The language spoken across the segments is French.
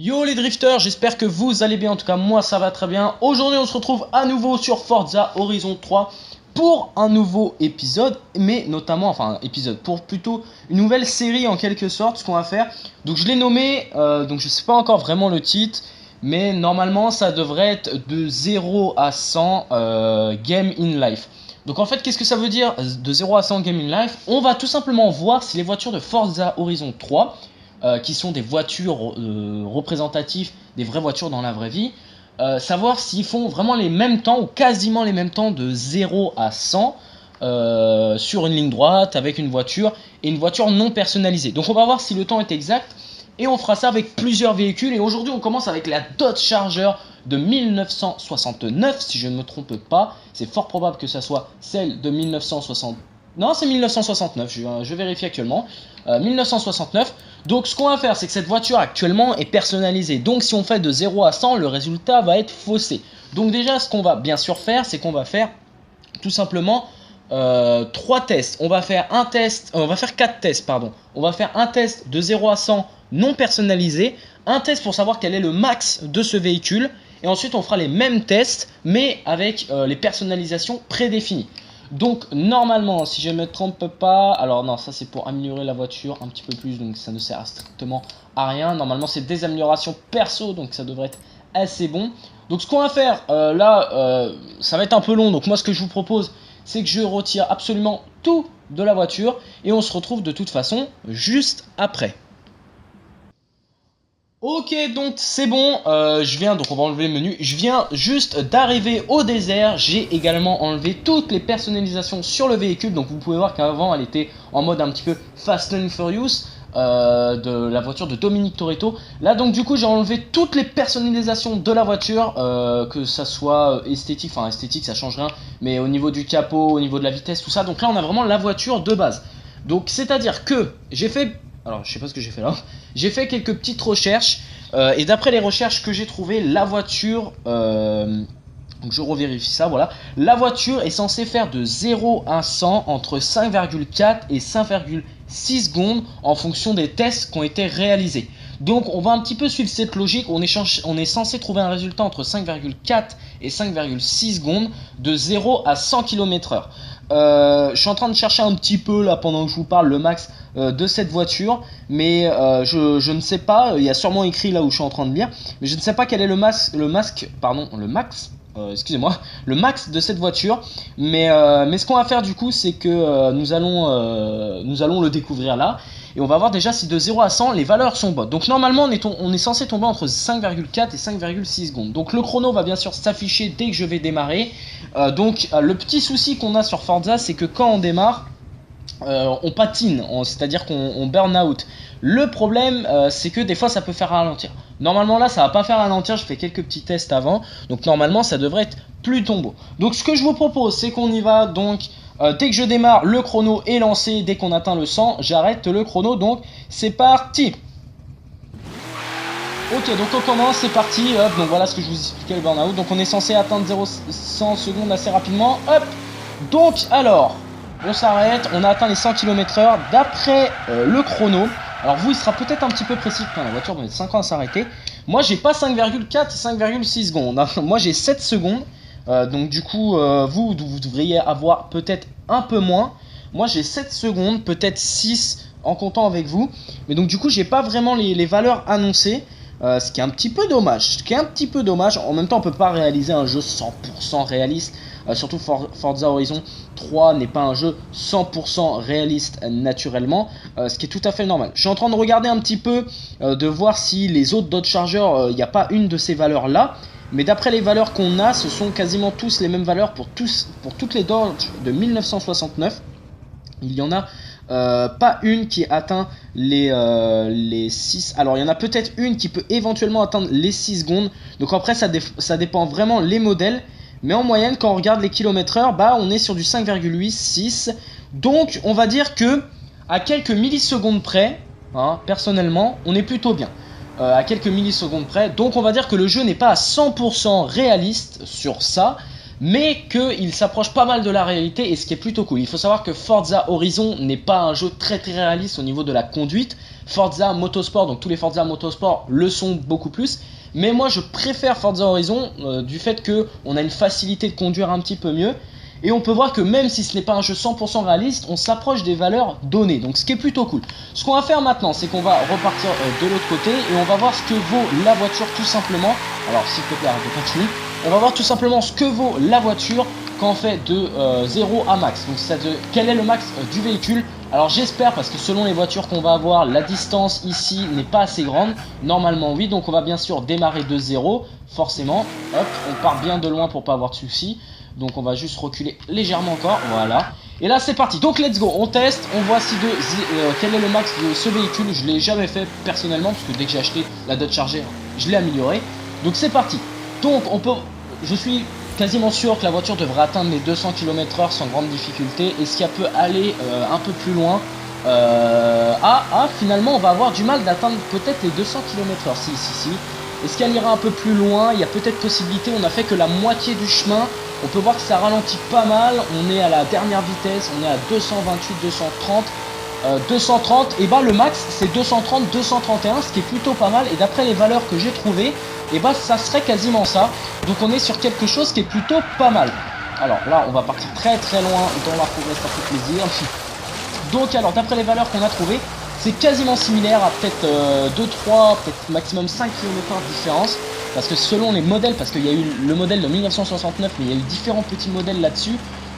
Yo les drifters, j'espère que vous allez bien, en tout cas moi ça va très bien. Aujourd'hui on se retrouve à nouveau sur Forza Horizon 3 pour un nouveau épisode, mais notamment, enfin épisode, pour plutôt une nouvelle série en quelque sorte, ce qu'on va faire. Donc je l'ai nommé, donc je sais pas encore vraiment le titre, mais normalement ça devrait être de 0 à 100 Game in Life. Donc en fait qu'est-ce que ça veut dire de 0 à 100 Game in Life? On va tout simplement voir si les voitures de Forza Horizon 3 qui sont des voitures représentatives des vraies voitures dans la vraie vie, savoir s'ils font vraiment les mêmes temps ou quasiment les mêmes temps de 0 à 100 sur une ligne droite avec une voiture et une voiture non personnalisée. Donc on va voir si le temps est exact et on fera ça avec plusieurs véhicules. Et aujourd'hui on commence avec la Dodge Charger de 1969 si je ne me trompe pas. C'est fort probable que ça soit celle de 1960. Non, c'est 1969, je vérifie actuellement. 1969. Donc ce qu'on va faire, c'est que cette voiture actuellement est personnalisée. Donc si on fait de 0 à 100, le résultat va être faussé. Donc déjà, ce qu'on va bien sûr faire, c'est qu'on va faire tout simplement 3 tests. On va faire un test, on va faire 4 tests, pardon. On va faire un test de 0 à 100 non personnalisé, un test pour savoir quel est le max de ce véhicule, et ensuite on fera les mêmes tests, mais avec les personnalisations prédéfinies. Donc normalement, si je ne me trompe pas, alors non, ça c'est pour améliorer la voiture un petit peu plus, donc ça ne sert strictement à rien. Normalement c'est des améliorations perso, donc ça devrait être assez bon. Donc ce qu'on va faire là, ça va être un peu long, donc moi ce que je vous propose, c'est que je retire absolument tout de la voiture et on se retrouve de toute façon juste après. Ok, donc c'est bon, donc on va enlever le menu, je viens juste d'arriver au désert, j'ai également enlevé toutes les personnalisations sur le véhicule, donc vous pouvez voir qu'avant elle était en mode un petit peu Fast and Furious, de la voiture de Dominique Toretto. Là donc du coup j'ai enlevé toutes les personnalisations de la voiture, que ça soit esthétique, enfin esthétique ça change rien, mais au niveau du capot, au niveau de la vitesse, tout ça, donc là on a vraiment la voiture de base. Donc c'est à dire que j'ai fait... Alors, je sais pas ce que j'ai fait là. J'ai fait quelques petites recherches. Et d'après les recherches que j'ai trouvées, la voiture... donc je revérifie ça, voilà. La voiture est censée faire de 0 à 100 entre 5,4 et 5,6 secondes en fonction des tests qui ont été réalisés. Donc on va un petit peu suivre cette logique. On est censé trouver un résultat entre 5,4 et 5,6 secondes de 0 à 100 km/h. Je suis en train de chercher un petit peu là pendant que je vous parle le max de cette voiture, mais je ne sais pas, il y a sûrement écrit là où je suis en train de lire, mais je ne sais pas quel est le max de cette voiture, mais ce qu'on va faire du coup, c'est que nous allons le découvrir là, et on va voir déjà si de 0 à 100 les valeurs sont bonnes. Donc normalement on est censé tomber entre 5,4 et 5,6 secondes. Donc le chrono va bien sûr s'afficher dès que je vais démarrer. Le petit souci qu'on a sur Forza, c'est que quand on démarre, on patine, c'est-à-dire qu'on burn out. Le problème, c'est que des fois ça peut faire ralentir. Normalement là ça va pas faire ralentir, je fais quelques petits tests avant, donc normalement ça devrait être plus tombeau. Donc ce que je vous propose, c'est qu'on y va. Donc dès que je démarre, le chrono est lancé. Dès qu'on atteint le 100, j'arrête le chrono, donc c'est parti. Ok, donc on commence, c'est parti, hop, donc voilà ce que je vous expliquais, le burn-out. Donc on est censé atteindre 0-100 secondes assez rapidement, hop. Donc alors, on s'arrête, on a atteint les 100 km/h d'après le chrono. Alors vous, il sera peut-être un petit peu précis, la voiture va mettre 5 ans à s'arrêter. Moi j'ai pas 5,4 et 5,6 secondes, hein. Moi j'ai 7 secondes, donc du coup vous devriez avoir peut-être un peu moins. Moi j'ai 7 secondes, peut-être 6 en comptant avec vous. Mais donc du coup j'ai pas vraiment les valeurs annoncées. Ce qui est un petit peu dommage. En même temps, on peut pas réaliser un jeu 100% réaliste. Surtout Forza Horizon 3 n'est pas un jeu 100% réaliste naturellement. Ce qui est tout à fait normal. Je suis en train de regarder un petit peu, de voir si les autres Dodge Charger, il n'y a pas une de ces valeurs là. Mais d'après les valeurs qu'on a, ce sont quasiment tous les mêmes valeurs pour toutes les Dodge de 1969. Il y en a pas une qui atteint les 6. Alors il y en a peut-être une qui peut éventuellement atteindre les 6 secondes. Donc après ça dépend vraiment les modèles. Mais en moyenne, quand on regarde les km/h, bah on est sur du 5,8, 6. Donc on va dire que à quelques millisecondes près, hein, personnellement, on est plutôt bien. À quelques millisecondes près. Donc on va dire que le jeu n'est pas à 100% réaliste sur ça, mais qu'il s'approche pas mal de la réalité, et ce qui est plutôt cool. Il faut savoir que Forza Horizon n'est pas un jeu très réaliste au niveau de la conduite, Forza Motorsport, donc tous les Forza Motorsport le sont beaucoup plus. Mais moi je préfère Forza Horizon du fait qu'on a une facilité de conduire un petit peu mieux. Et on peut voir que même si ce n'est pas un jeu 100% réaliste, on s'approche des valeurs données, donc ce qui est plutôt cool. Ce qu'on va faire maintenant, c'est qu'on va repartir de l'autre côté et on va voir ce que vaut la voiture tout simplement. Alors s'il te plaît, arrête de continuer. On va voir tout simplement ce que vaut la voiture quand on fait de 0 à max. Donc quel est le max du véhicule. Alors j'espère, parce que selon les voitures qu'on va avoir, la distance ici n'est pas assez grande. Normalement oui, donc on va bien sûr démarrer de 0, forcément. Hop, on part bien de loin pour pas avoir de soucis. Donc on va juste reculer légèrement encore, voilà. Et là c'est parti, donc let's go, on teste, on voit si quel est le max de ce véhicule. Je l'ai jamais fait personnellement, parce que dès que j'ai acheté la Dodge Charger, je l'ai amélioré. Donc c'est parti, donc je suis quasiment sûr que la voiture devrait atteindre les 200 km/h sans grande difficulté. Et si elle peut aller un peu plus loin, finalement on va avoir du mal d'atteindre peut-être les 200 km/h, si. Est-ce qu'elle ira un peu plus loin? Il y a peut-être possibilité, on a fait que la moitié du chemin. On peut voir que ça ralentit pas mal, on est à la dernière vitesse, on est à 228, 230, 230, et bah le max c'est 230, 231, ce qui est plutôt pas mal, et d'après les valeurs que j'ai trouvées, et bah ça serait quasiment ça, donc on est sur quelque chose qui est plutôt pas mal. Alors là on va partir très très loin dans la progresse, ça fait plaisir. Donc alors d'après les valeurs qu'on a trouvées, c'est quasiment similaire à peut-être 2, 3, peut-être maximum 5 km/h de différence. Parce que selon les modèles, parce qu'il y a eu le modèle de 1969, mais il y a eu différents petits modèles là-dessus,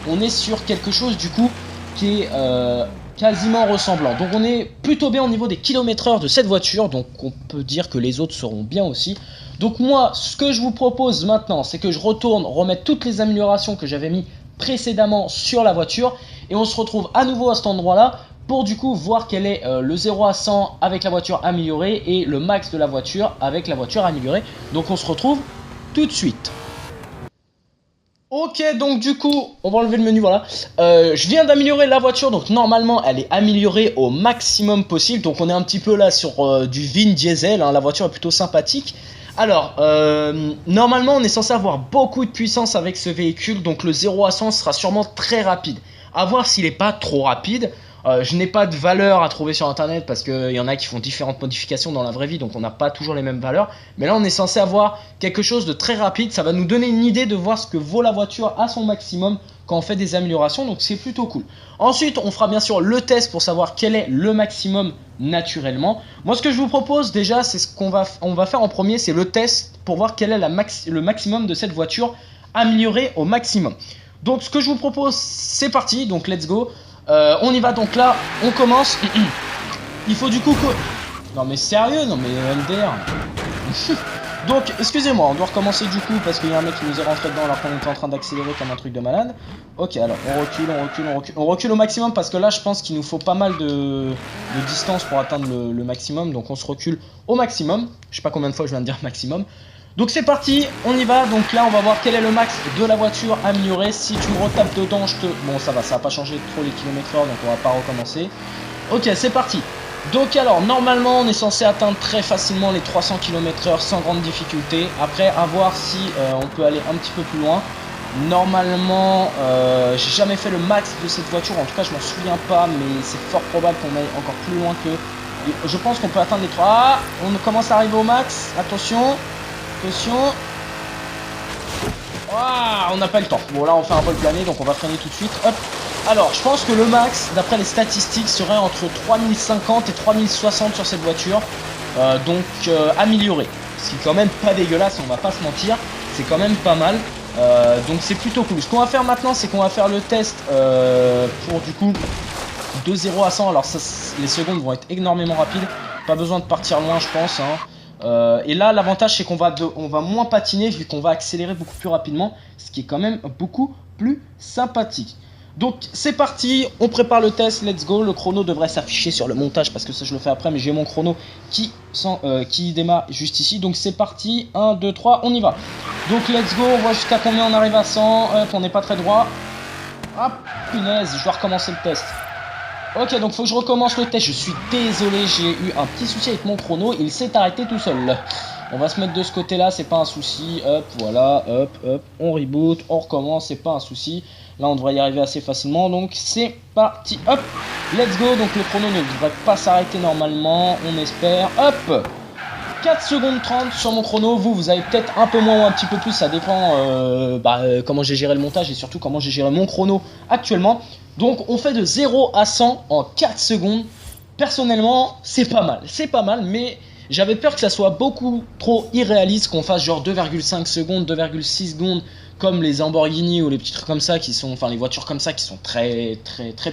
on est sur quelque chose du coup qui est quasiment ressemblant. Donc on est plutôt bien au niveau des km/h de cette voiture, donc on peut dire que les autres seront bien aussi. Donc moi, ce que je vous propose maintenant, c'est que je retourne remettre toutes les améliorations que j'avais mis précédemment sur la voiture, et on se retrouve à nouveau à cet endroit-là, pour du coup voir quel est le 0 à 100 avec la voiture améliorée et le max de la voiture avec la voiture améliorée. Donc on se retrouve tout de suite. Ok, donc du coup, on va enlever le menu, voilà. Je viens d'améliorer la voiture, donc normalement elle est améliorée au maximum possible. Donc on est un petit peu là sur du Vin Diesel, hein. La voiture est plutôt sympathique. Alors, normalement on est censé avoir beaucoup de puissance avec ce véhicule, donc le 0 à 100 sera sûrement très rapide. A voir s'il n'est pas trop rapide. Je n'ai pas de valeur à trouver sur internet parce qu'il y en a qui font différentes modifications dans la vraie vie, donc on n'a pas toujours les mêmes valeurs. Mais là on est censé avoir quelque chose de très rapide, ça va nous donner une idée de voir ce que vaut la voiture à son maximum quand on fait des améliorations, donc c'est plutôt cool. Ensuite on fera bien sûr le test pour savoir quel est le maximum naturellement. Moi ce que je vous propose déjà, c'est ce qu'on va faire en premier, c'est le test pour voir quel est le maximum de cette voiture améliorée au maximum. Donc ce que je vous propose, c'est parti, donc let's go. On y va, donc là on commence. Il faut du coup que... Non mais sérieux, non mais MDR. Donc excusez-moi, on doit recommencer du coup parce qu'il y a un mec qui nous est rentré dedans alors qu'on était en train d'accélérer comme un truc de malade. Ok, alors on recule au maximum parce que là je pense qu'il nous faut pas mal de distance pour atteindre le maximum. Donc on se recule au maximum. Je sais pas combien de fois je viens de dire maximum. Donc c'est parti, on y va. Donc là on va voir quel est le max de la voiture améliorée. Si tu me retapes dedans, bon ça va pas changer trop les km/h, donc on va pas recommencer. Ok, c'est parti. Donc alors normalement on est censé atteindre très facilement les 300 km/h sans grande difficulté. Après à voir si on peut aller un petit peu plus loin. Normalement j'ai jamais fait le max de cette voiture, en tout cas je m'en souviens pas, mais c'est fort probable qu'on aille encore plus loin que... Je pense qu'on peut atteindre les 3... Ah, on commence à arriver au max, attention. Attention. Ah, on n'a pas le temps. Bon là on fait un vol plané, donc on va freiner tout de suite. Hop. Alors je pense que le max d'après les statistiques serait entre 3050 et 3060 sur cette voiture. Améliorée. Ce qui est quand même pas dégueulasse, on va pas se mentir. C'est quand même pas mal. Donc c'est plutôt cool. Ce qu'on va faire maintenant, c'est qu'on va faire le test pour du coup de 0 à 100. Alors ça, les secondes vont être énormément rapides. Pas besoin de partir loin je pense, hein. Et là l'avantage c'est qu'on va moins patiner vu qu'on va accélérer beaucoup plus rapidement, ce qui est quand même beaucoup plus sympathique. Donc c'est parti, on prépare le test, let's go. Le chrono devrait s'afficher sur le montage parce que ça je le fais après, mais j'ai mon chrono qui démarre juste ici. Donc c'est parti, 1, 2, 3, on y va. Donc let's go, on voit jusqu'à combien on arrive à 100. Hop, on n'est pas très droit. Hop, punaise, je dois recommencer le test. Ok, donc faut que je recommence le test. Je suis désolé, j'ai eu un petit souci avec mon chrono. Il s'est arrêté tout seul. On va se mettre de ce côté-là, c'est pas un souci. Hop, voilà, hop, hop. On reboot, on recommence, c'est pas un souci. Là, on devrait y arriver assez facilement. Donc, c'est parti. Hop, let's go. Donc, le chrono ne devrait pas s'arrêter normalement. On espère. Hop, 4 secondes 30 sur mon chrono. Vous avez peut-être un peu moins ou un petit peu plus. Ça dépend comment j'ai géré le montage et surtout comment j'ai géré mon chrono actuellement. Donc, on fait de 0 à 100 en 4 secondes. Personnellement, c'est pas mal. C'est pas mal, mais j'avais peur que ça soit beaucoup trop irréaliste, qu'on fasse genre 2,5 secondes, 2,6 secondes, comme les Lamborghini ou les petits trucs comme ça qui sont, enfin les voitures comme ça qui sont très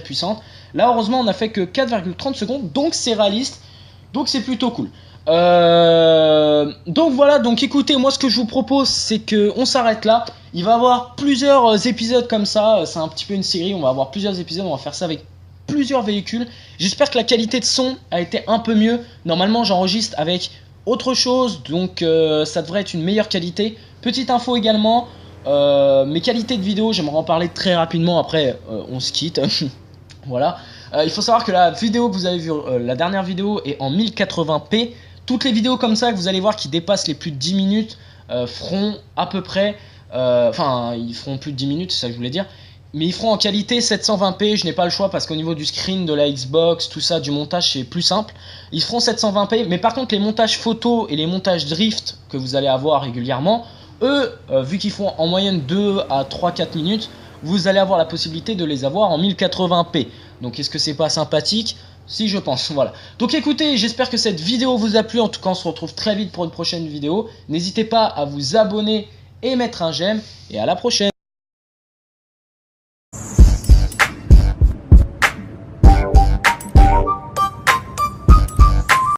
puissantes. Là, heureusement, on a fait que 4,30 secondes, donc c'est réaliste, donc c'est plutôt cool. Donc voilà, donc écoutez, moi ce que je vous propose, c'est que on s'arrête là. Il va y avoir plusieurs épisodes comme ça, c'est un petit peu une série, on va avoir plusieurs épisodes, on va faire ça avec plusieurs véhicules. J'espère que la qualité de son a été un peu mieux. Normalement, j'enregistre avec autre chose, donc ça devrait être une meilleure qualité. Petite info également, mes qualités de vidéo, j'aimerais en parler très rapidement, après on se quitte. Voilà. Il faut savoir que la vidéo que vous avez vue, la dernière vidéo est en 1080p. Toutes les vidéos comme ça que vous allez voir qui dépassent les plus de 10 minutes feront à peu près, enfin ils feront plus de 10 minutes, c'est ça que je voulais dire. Mais ils feront en qualité 720p, je n'ai pas le choix parce qu'au niveau du screen, de la Xbox, tout ça, du montage, c'est plus simple. Ils feront 720p, mais par contre les montages photos et les montages drift que vous allez avoir régulièrement, eux, vu qu'ils font en moyenne 2 à 3-4 minutes, vous allez avoir la possibilité de les avoir en 1080p. Donc est-ce que c'est pas sympathique ? Si, je pense, voilà. Donc écoutez, j'espère que cette vidéo vous a plu. En tout cas, on se retrouve très vite pour une prochaine vidéo. N'hésitez pas à vous abonner et mettre un j'aime. Et à la prochaine.